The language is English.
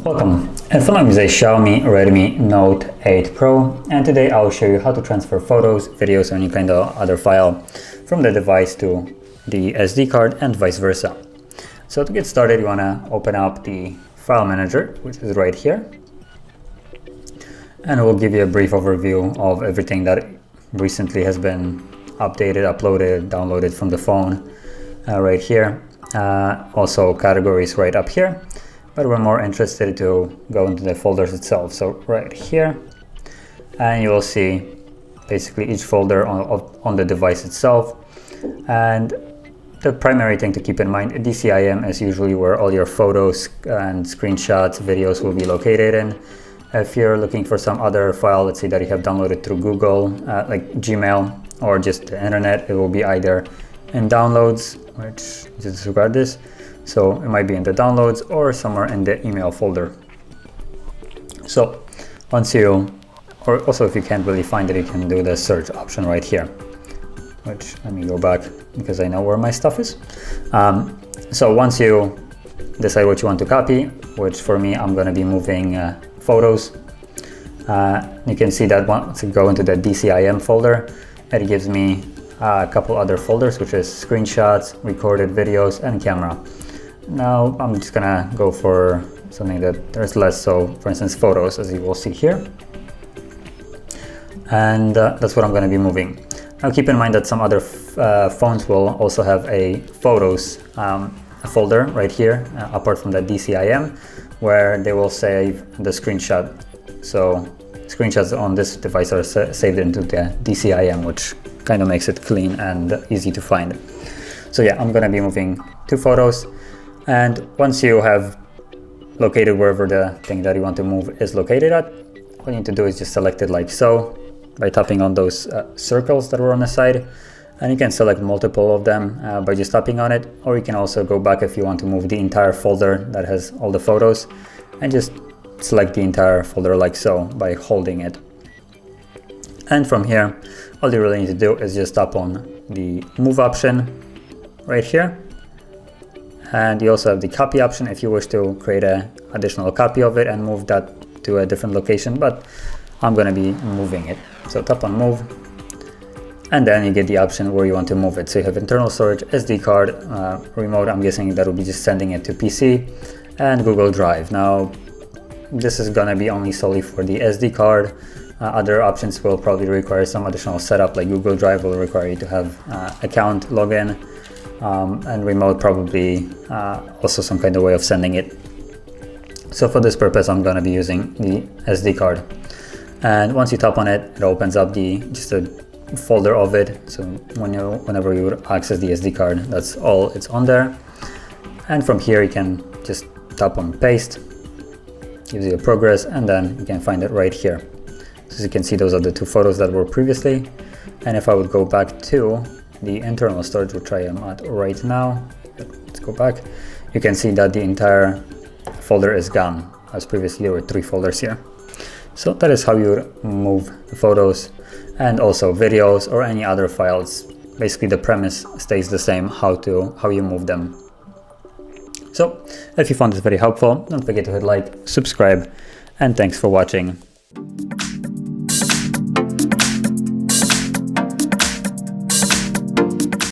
Welcome. In front of me is a Xiaomi Redmi Note 8 Pro, and today I'll show you how to transfer photos, videos, or any kind of other file from the device to the SD card and vice versa. So to get started, you want to open up the file manager, which is right here, and it will give you a brief overview of everything that recently has been updated, uploaded, downloaded from the phone right here. Also categories right up here. But we're more interested to go into the folders itself. So right here, and you will see basically each folder on the device itself. And the primary thing to keep in mind, DCIM is usually where all your photos and screenshots, videos will be located in. If you're looking for some other file, let's say that you have downloaded through Google, like Gmail or just the internet, it will be either in downloads, which disregard this. So it might be in the downloads or somewhere in the email folder. So once you, or also if you can't really find it, you can do the search option right here, which let me go back because I know where my stuff is. So once you decide what you want to copy, which for me, I'm going to be moving photos. You can see that once you go into the DCIM folder, it gives me a couple other folders, which is screenshots, recorded videos, and camera. Now I'm just gonna go for something that there's less, so for instance photos, as you will see here, and that's what I'm going to be moving. Now keep in mind that some other phones will also have a photos folder right here, apart from the DCIM, where they will save the screenshot. So screenshots on this device are saved into the DCIM, which kind of makes it clean and easy to find. So yeah, I'm going to be moving 2 photos. And once you have located wherever the thing that you want to move is located at, all you need to do is just select it like so by tapping on those circles that were on the side. And you can select multiple of them by just tapping on it, or you can also go back if you want to move the entire folder that has all the photos and just select the entire folder like so by holding it. And from here, all you really need to do is just tap on the move option right here. And you also have the copy option if you wish to create an additional copy of it and move that to a different location, but I'm going to be moving it. So tap on move, and then you get the option where you want to move it. So you have internal storage, SD card, remote, I'm guessing that will be just sending it to PC, and Google Drive. Now this is going to be only solely for the SD card. Other options will probably require some additional setup, like Google Drive will require you to have account login. And remote probably also some kind of way of sending it. So for this purpose, I'm going to be using the SD card. And once you tap on it, it opens up just a folder of it. So whenever you access the SD card, that's all it's on there. And from here, you can just tap on paste, gives you a progress, and then you can find it right here. So as you can see, those are the 2 photos that were previously. And if I would go back to the internal storage, which I am at right now, let's go back, you can see that the entire folder is gone, as previously there were 3 folders here. So that is how you move the photos and also videos or any other files. Basically the premise stays the same, how you move them. So if you found this very helpful, don't forget to hit like, subscribe, and thanks for watching.